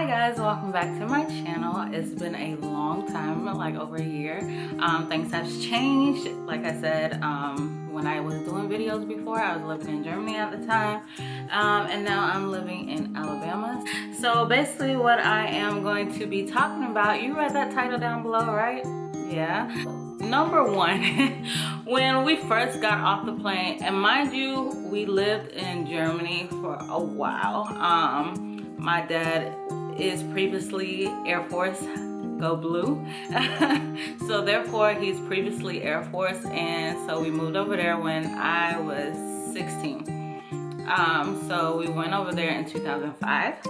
Hi guys, welcome back to my channel. It's been a long time, like over a year. Things have changed. Like I said, when I was doing videos before, I was living in Germany at the time, and now I'm living in Alabama. So basically what I am going to be talking about, you read that title down below, right? Yeah. Number one, when we first got off the plane, and mind you, we lived in Germany for a while. My dad is previously Air Force, go blue. So therefore he's previously Air Force, and so we moved over there when I was 16. So we went over there in 2005,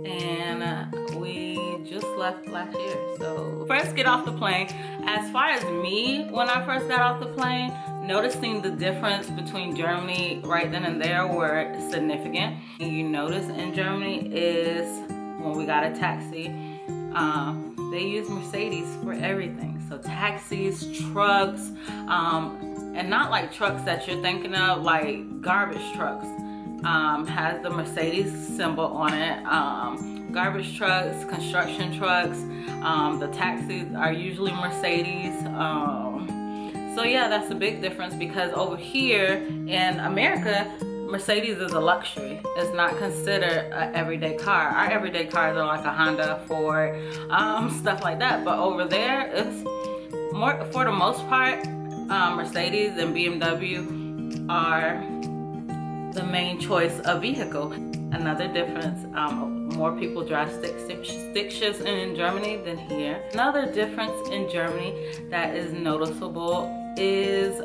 and we just left last year. So first get off the plane. As far as me, when I first got off the plane, noticing the difference between Germany right then and there were significant. And you notice in Germany is when we got a taxi, they use Mercedes for everything. So taxis, trucks, and not like trucks that you're thinking of, like garbage trucks, has the Mercedes symbol on it. Garbage trucks, construction trucks, the taxis are usually Mercedes. So yeah, that's a big difference, because over here in America, Mercedes is a luxury. It's not considered an everyday car. Our everyday cars are like a Honda, Ford, stuff like that. But over there, it's more, for the most part, Mercedes and BMW are the main choice of vehicle. Another difference, more people drive stick shifts in Germany than here. Another difference in Germany that is noticeable is,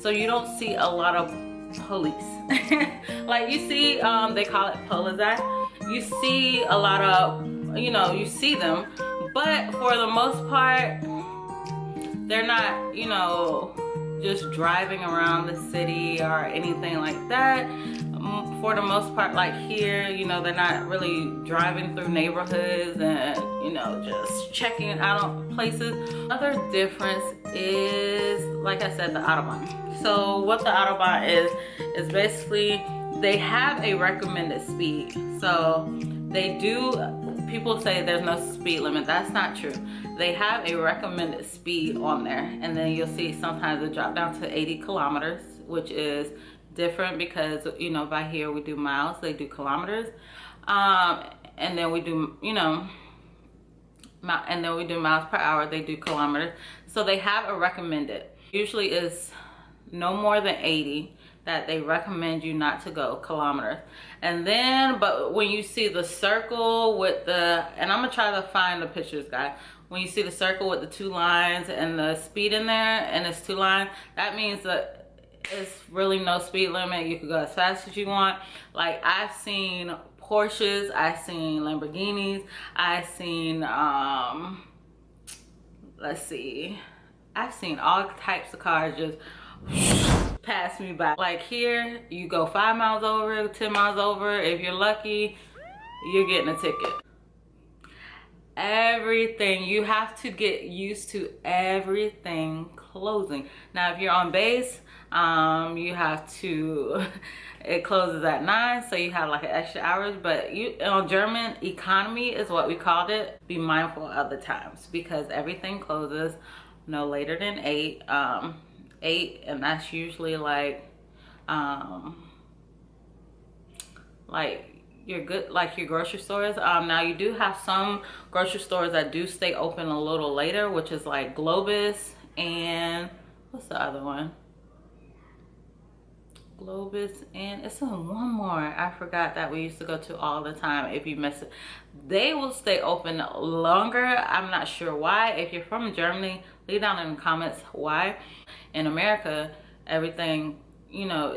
so you don't see a lot of police. Like you see, they call it Polizei. You see a lot of, you see them, but for the most part, they're not, just driving around the city or anything like that. For the most part, like here, they're not really driving through neighborhoods and, just checking out places. Other difference is, like I said, the Autobahn. So what the Autobahn is basically, they have a recommended speed. So they do, people say there's no speed limit. That's not true. They have a recommended speed on there. And then you'll see sometimes it drop down to 80 kilometers, which is different because, by here we do miles, they do kilometers. And then we do, and then we do miles per hour, they do kilometers. So they have a recommended. Usually is no more than 80 that they recommend you not to go kilometers. And then, but when you see the circle with the, and I'm gonna try to find the pictures, guys. When you see the circle with the two lines and the speed in there, and it's two lines, that means that it's really no speed limit. You can go as fast as you want. Like I've seen Porsches, I've seen Lamborghinis, I've seen, let's see, I've seen all types of cars just pass me by. Like here, you go 5 miles over, 10 miles over. If you're lucky, you're getting a ticket. Everything, you have to get used to everything closing. Now, if you're on base, you have to, it closes at 9, so you have like an extra hours. But you, on German economy is what we called it. Be mindful of the times, because everything closes no later than 8. 8, and that's usually like your good, like your grocery stores. Now you do have some grocery stores that do stay open a little later, which is like Globus and what's the other one? Globus, and it's one more I forgot that we used to go to all the time. If you miss it, they will stay open longer. I'm not sure why. If you're from Germany, leave down in the comments why. In America, everything,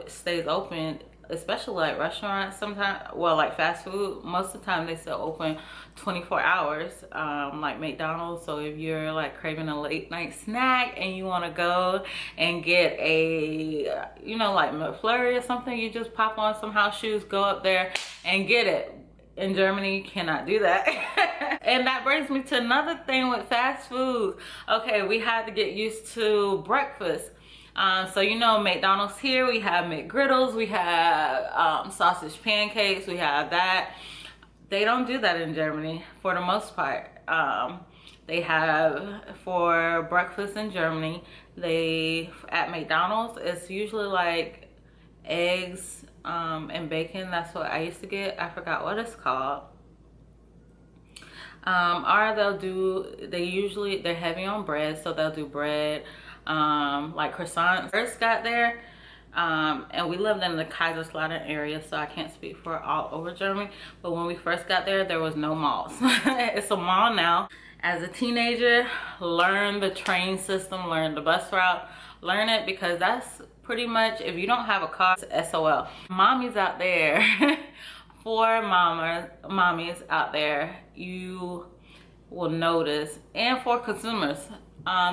stays open, especially like restaurants sometimes, well, like fast food, most of the time they still open 24 hours, like McDonald's. So if you're like craving a late night snack and you want to go and get a, like McFlurry or something, you just pop on some house shoes, go up there and get it. In Germany, you cannot do that. And that brings me to another thing with fast food. Okay, we had to get used to breakfast. So McDonald's here, we have McGriddles, we have sausage pancakes, we have that. They don't do that in Germany for the most part. They have, for breakfast in Germany, at McDonald's, it's usually like eggs and bacon. That's what I used to get. I forgot what it's called. Or they're heavy on bread, so they'll do bread, like croissants. First got there, and we lived in the Kaiserslautern area, so I can't speak for all over Germany, but when we first got there, there was no malls. It's a mall now. As a teenager, learn the train system, learn the bus route, learn it, because that's pretty much, if you don't have a car, it's SOL. Mommies out there, for mommies out there, you will notice, and for consumers,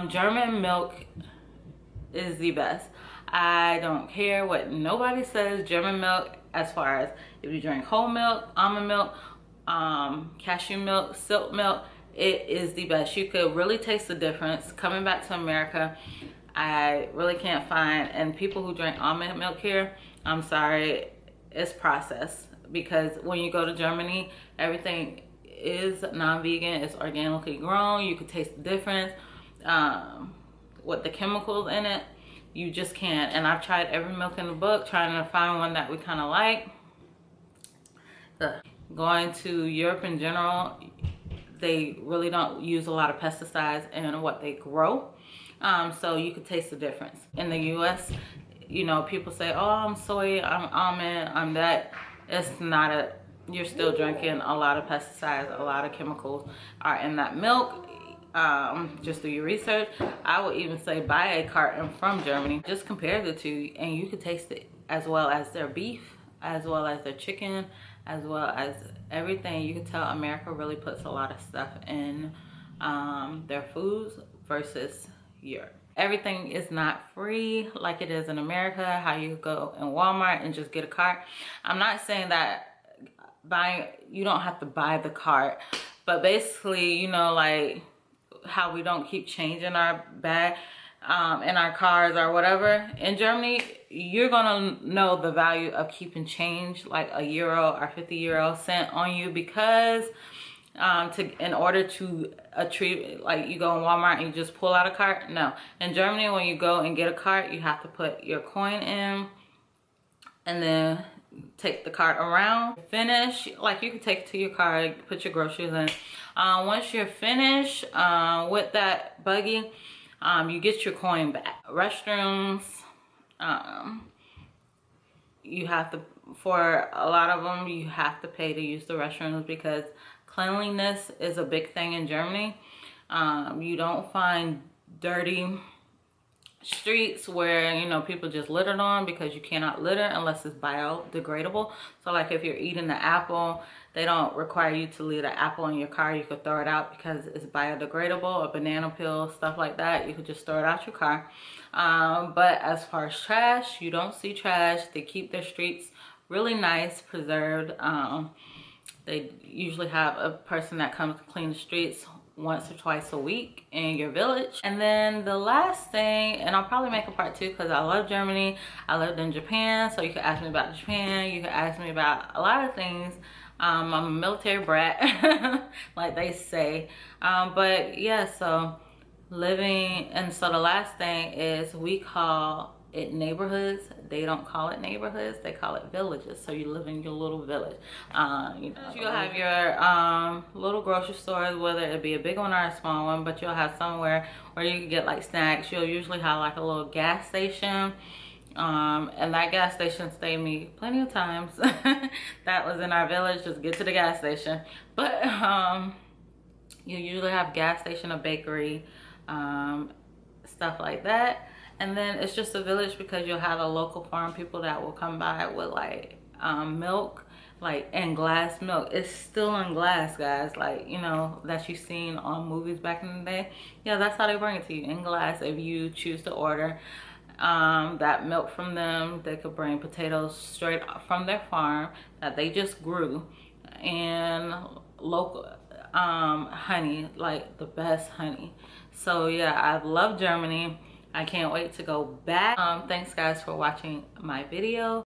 German milk is the best. I don't care what nobody says. German milk, as far as if you drink whole milk, almond milk, cashew milk, silk milk, it is the best. You could really taste the difference. Coming back to America, I really can't find, and people who drink almond milk here, I'm sorry, it's processed. Because when you go to Germany, everything is non-vegan, it's organically grown. You can taste the difference with the chemicals in it. You just can't. And I've tried every milk in the book, trying to find one that we kind of like. Going to Europe in general, they really don't use a lot of pesticides in what they grow, so you could taste the difference. In the US, you know, people say, oh, I'm soy, I'm almond, I'm that. It's not you're still drinking a lot of pesticides, a lot of chemicals are in that milk. Just do your research. I would even say buy a carton from Germany. Just compare the two, and you could taste it, as well as their beef, as well as their chicken, as well as everything. You can tell America really puts a lot of stuff in their foods versus Europe. Everything is not free like it is in America, how you go in Walmart and just get a cart. I'm not saying that you don't have to buy the cart, but basically, you know, like how we don't keep change in our bag, in our cars or whatever. In Germany, you're gonna know the value of keeping change, like €1 or 50 cent on you, because in order to achieve, like you go in Walmart and you just pull out a cart. No, in Germany, when you go and get a cart, you have to put your coin in and then take the cart around. Finish, like you can take it to your car, put your groceries in. Once you're finished with that buggy, you get your coin back. Restrooms, you have to, for a lot of them, you have to pay to use the restrooms, because cleanliness is a big thing in Germany. You don't find dirty streets where, you know, people just littered on, because you cannot litter unless it's biodegradable. So like if you're eating the apple, they don't require you to leave the apple in your car. You could throw it out because it's biodegradable. A banana peel, stuff like that, you could just throw it out your car. But as far as trash, you don't see trash. They keep their streets really nice, preserved. They usually have a person that comes to clean the streets once or twice a week in your village. And then the last thing, and I'll probably make a part 2 because I love Germany. I lived in Japan, so you can ask me about Japan. You can ask me about a lot of things. I'm a military brat, like they say. But yeah, so living, and so the last thing is we call it neighborhoods. They don't call it neighborhoods, they call it villages. So you live in your little village. You know, you'll have your little grocery stores, whether it be a big one or a small one, but you'll have somewhere where you can get like snacks. You'll usually have like a little gas station, and that gas station saved me plenty of times. That was in our village, just get to the gas station. But you usually have gas station, a bakery, stuff like that. And then it's just a village, because you'll have a local farm people that will come by with like milk, like in glass milk. It's still in glass, guys, like, you know, that you've seen on movies back in the day. Yeah, that's how they bring it to you, in glass. If you choose to order that milk from them, they could bring potatoes straight from their farm that they just grew, and local honey, like the best honey. So yeah, I love Germany. I can't wait to go back. Thanks guys for watching my video.